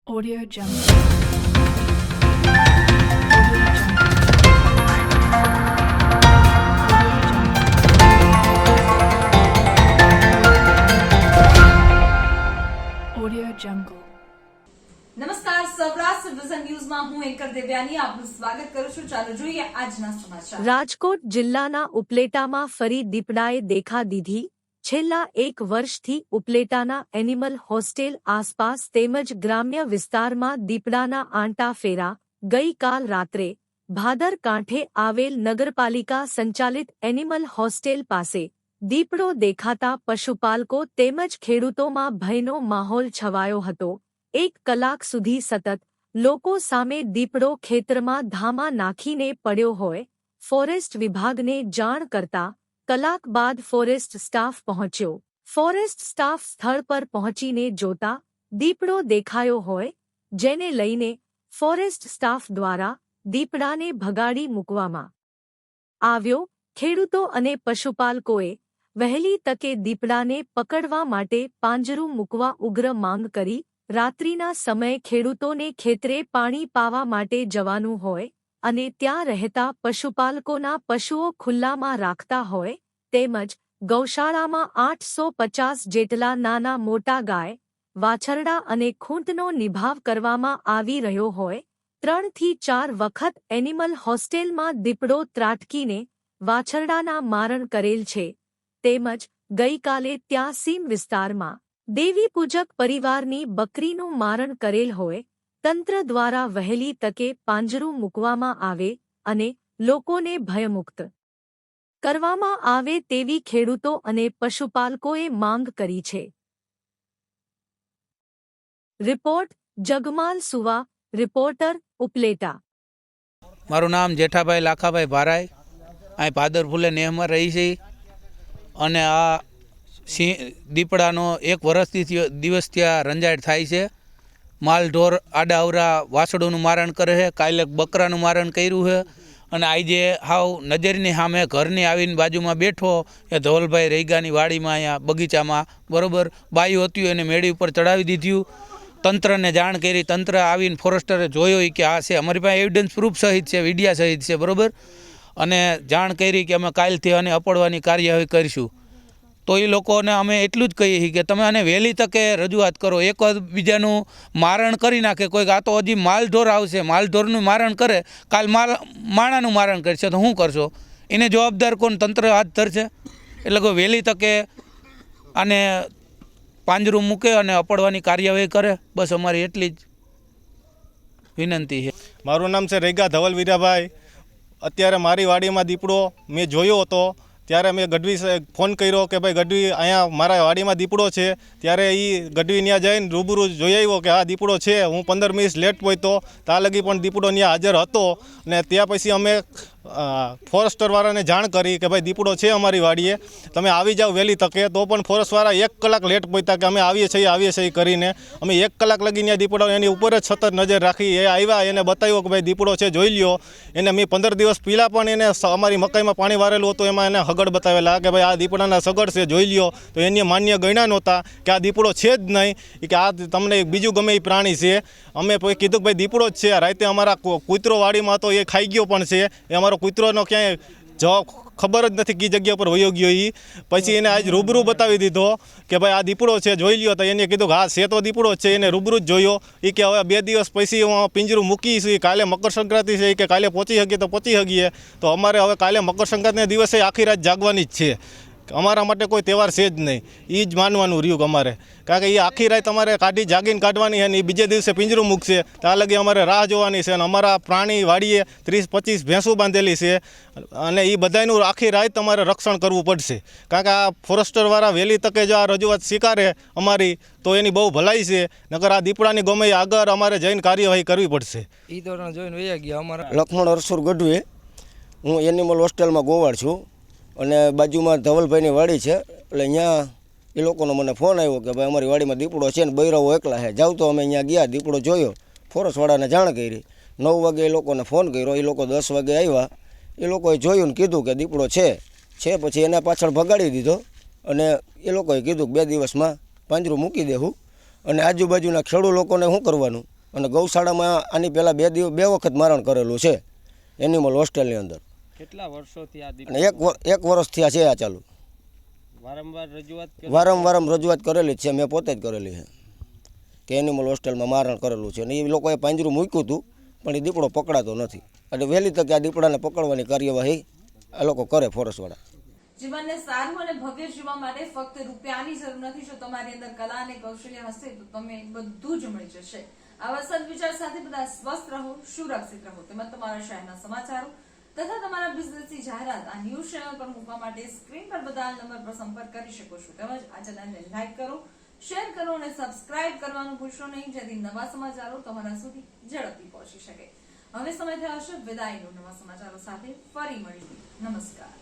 Audio Jungle. Audio Jungle. નમસ્કાર, Saurashtra vision ન્યૂઝમાં હું એન્કર દેવ્યાની આપનું સ્વાગત કરું છું. ચાલો જોઈએ આજના સમાચાર. રાજકોટ જિલ્લાના ઉપલેટામાં ફરી દીપડાએ દેખા દીધી. છેલ્લા એક વર્ષથી ઉપલેટાના એનિમલ હોસ્ટેલ આસપાસ તેમજ ગ્રામ્ય વિસ્તારમાં દીપડાના આંટા ફેરા. ગઈકાલ રાત્રે ભાદર કાંઠે આવેલ નગરપાલિકા સંચાલિત એનિમલ હોસ્ટેલ પાસે દીપડો દેખાતા પશુપાલકો તેમજ ખેડૂતોમાં ભયનો માહોલ છવાયો હતો. 1 કલાક સુધી સતત લોકો સામે દીપડો ખેતરમાં ધામા નાખીને પડ્યો હોય. ફોરેસ્ટ વિભાગને જાણ કરતા કલાક બાદ ફોરેસ્ટ સ્ટાફ પહોંચ્યો. ફોરેસ્ટ સ્ટાફ સ્થળ પર પહોંચીને જોતા દીપડો દેખાયો હોય, જેને લઈને ફોરેસ્ટ સ્ટાફ દ્વારા દીપડાને ભગાડી મૂકવામાં આવ્યો. ખેડૂતો અને પશુપાલકોએ વહેલી તકે દીપડાને પકડવા માટે પાંજરું મૂકવા ઉગ્ર માંગ કરી. રાત્રિના સમયે ખેડૂતોને ખેતરે પાણી પાવા માટે જવાનું હોય અને ત્યાં રહેતા પશુપાલકોના પશુઓ ખુલ્લામાં રાખતા હોય તેમજ ગૌશાળામાં 850 જેટલા નાના મોટા ગાય, વાછરડા અને ખૂંટનો નિભાવ કરવામાં આવી રહ્યો હોય. 3 થી 4 વખત એનિમલ હોસ્ટેલમાં દીપડો ત્રાટકીને વાછરડાના મારણ કરેલ છે. તેમજ ગઈકાલે ત્યાં સીમ વિસ્તારમાં દેવી પૂજક પરિવારની બકરીનું મારણ કરેલ હોય. તંત્ર દ્વારા વહેલી તકે પાંજરું મૂકવામાં આવે અને લોકોને ભયમુક્ત કરવામાં આવે તેવી ખેડૂતો અને પશુપાલકોએ માંગ કરી છે. રિપોર્ટ જગમાલ સુવા, રિપોર્ટર ઉપલેટા. મારું નામ જેઠાભાઈ લાખાભાઈ ભારાઈ. અહીં ભાદર ફૂલે નેહમાં રહી છે અને આ દીપડાનો 1 વર્ષથી દિવસ ત્યાં રંજાડ થાય છે. માલઢોર આડાઅવરા વાસળોનું મારણ કરે છે. કાલે બકરાનું મારણ કર્યું છે અને આજે હાવ નજરની સામે ઘરની આવીને બાજુમાં બેઠો એ ધવલભાઈ રેગાની વાડીમાં અહીંયા બગીચામાં બરાબર બાયું હતું એને મેળી ઉપર ચડાવી દીધું. તંત્રને જાણ કરી. તંત્ર આવીને ફોરેસ્ટરે જોયો કે આ છે, અમારી પાસે એવિડન્સ પ્રૂફ સહિત છે, વિડિયા સહિત છે બરાબર, અને જાણ કરી કે અમે કાલથી આને અપડવાની કાર્યવાહી કરીશું. તો એ લોકોને અમે એટલું જ કહીએ છીએ કે તમે આને વહેલી તકે રજૂઆત કરો. એક બીજાનું મારણ કરી નાખે કોઈક, આ તો હજી માલઢોર આવશે, માલઢોરનું મારણ કરે, કાલ માણાનું મારણ કરશે તો શું કરશો? એને જવાબદાર કોણ? તંત્ર હાથ ધરશે. એટલે કોઈ વહેલી તકે આને પાંજરું મૂકે અને અપડવાની કાર્યવાહી કરે, બસ અમારી એટલી જ વિનંતી છે. મારું નામ છે રેગા ધવલ વીરાભાઈ. અત્યારે મારી વાડીમાં દીપડો મેં જોયો હતો ત્યારે મેં ગઢવી ફોન કર્યો કે ભાઈ ગઢવી અહીંયા મારા વાડીમાં દીપડો છે. ત્યારે એ ગઢવી ત્યાં જઈને રૂબરૂ જોઈ આવ્યો કે આ દીપડો છે. હું 15 મિનિટ લેટ પહોંચ્યો, ત્યાં લગી પણ દીપડો ત્યાં હાજર હતો. ને ત્યાં પછી અમે ફોરેસ્ટરવાળાને જાણ કરી કે ભાઈ દીપડો છે અમારી વાડીએ, તમે આવી જાઓ વહેલી તકે. તો પણ ફોરેસ્ટવાળા 1 કલાક લેટ પહોંચ્યા કે અમે આવીએ છીએ કરીને. અમે 1 કલાક લગી ત્યાં દીપડો એની ઉપર જ સતત નજર રાખી. એ આવ્યા, એને બતાવ્યો કે ભાઈ દીપડો છે, જોઈ લ્યો. એને મેં 15 દિવસ પહેલાં પણ એને અમારી મકાઈમાં પાણી વારેલું હતું, એમાં એને હગડ બતાવેલા કે ભાઈ આ દીપડાના સગડ છે, જોઈ લ્યો. તો એને માન્ય ગણ્યા નહોતા કે આ દીપડો છે જ નહીં, કે આ તમને બીજું ગમે એ પ્રાણી છે. અમે કીધું કે ભાઈ દીપડો જ છે. રાતે અમારા કૂતરો વાડીમાં હતો, એ ખાઈ ગયો પણ છે. એ અમારો કૂતરોનો ક્યાંય જવાબ ખબર જ નથી કઈ જગ્યા પર વયો ગયો. એ પછી એને આજ રૂબરૂ બતાવી દીધો કે ભાઈ આ દીપડો છે, જોઈ લ્યો. તો એને કીધું કે હા છે તો દીપડો જ છે. એને રૂબરૂ જ જોયો. એ કે હવે 2 દિવસ પછી હું પિંજરું મૂકીશ. કાલે મકર સંક્રાંતિ છે, કે કાલે પહોંચી શકીએ તો પહોંચી શકીએ. તો અમારે હવે કાલે મકર સંક્રાંતિના દિવસે આખી રાત જાગવાની જ છે. અમારા માટે કોઈ તહેવાર છે જ નહીં. એ જ માનવાનું રહ્યું અમારે, કારણ કે એ આખી રાત અમારે જાગીને કાઢવાની છે ને એ બીજે દિવસે પિંજરું મૂકશે ત્યાં લગી અમારે રાહ જોવાની છે. અને અમારા પ્રાણી વાડીએ 30-25 ભેંસું બાંધેલી છે અને એ બધાનું આખી રાત તમારે રક્ષણ કરવું પડશે. કારણ કે આ ફોરેસ્ટરવાળા વહેલી તકે જો આ રજૂઆત સ્વીકારે અમારી તો એની બહુ ભલાઈ છે. નકર આ દીપડાની ગમે આગળ અમારે જઈને કાર્યવાહી કરવી પડશે. એ તો જોઈને વયા ગયા અમારા. લખમણ અરસુર ગઢવી. હું એનિમલ હોસ્ટેલમાં ગોવાળ છું અને બાજુમાં ધવલભાઈની વાડી છે. એટલે અહીંયા એ લોકોનો મને ફોન આવ્યો કે ભાઈ અમારી વાડીમાં દીપડો છે ને બૈરાઓ એકલા છે, જાવ. તો અમે અહીંયા ગયા, દીપડો જોયો, ફોરેસ્ટવાળાને જાણ કરી. 9 વાગે એ લોકોને ફોન કર્યો, એ લોકો 10 વાગે આવ્યા. એ લોકોએ જોયું ને કીધું કે દીપડો છે. પછી એને પાછળ ભગાડી દીધો અને એ લોકોએ કીધું કે 2 દિવસમાં પાંજરું મૂકી દેવું. અને આજુબાજુના ખેડૂત લોકોને શું કરવાનું? અને ગૌશાળામાં આની પહેલાં બે વખત મારણ કરેલું છે એનિમલ હોસ્ટેલની અંદર. કેટલા વર્ષોથી આ અને એક વર્ષથી આ છે આ ચાલુ. વારંવાર રજૂઆત કરેલી જ છે, મેં પોતે જ કરેલી છે કે એનિમલ હોસ્ટેલમાં મારણ કરેલું છે. અને એ લોકોએ પાંજરું મૂક્યું હતું પણ એ દીપડો પકડાતો નથી. એટલે વહેલી તકે આ દીપડાને પકડવાની કાર્યવાહી આ લોકો કરે ફોરેસ્ટવાળા. જીવનને સારું અને ભવ્ય જીવવા માટે ફક્ત રૂપિયાની જરૂર નથી. જો તમારી અંદર કલા અને કૌશલ્ય હશે તો તમે બધું જ મળી જશે. આવા સદવિચાર સાથે બધા સ્વસ્થ રહો, સુરક્ષિત રહો. તેમજ તમારા શહેરના સમાચારો તથા તમારા બિઝનેસની જાહેરાત આ ન્યૂઝ ચેનલ પર મૂકવા માટે સ્ક્રીન પર બધા નંબર પર સંપર્ક કરી શકો છો. તેમજ આ ચેનલને લાઈક કરો, શેર કરો અને સબસ્ક્રાઇબ કરવાનું ભૂલશો નહીં, જેથી નવા સમાચારો તમારા સુધી ઝડપથી પહોંચી શકે. હવે સમય થયો છે વિદાયનો. નવા સમાચારો સાથે ફરી મળીશું. નમસ્કાર.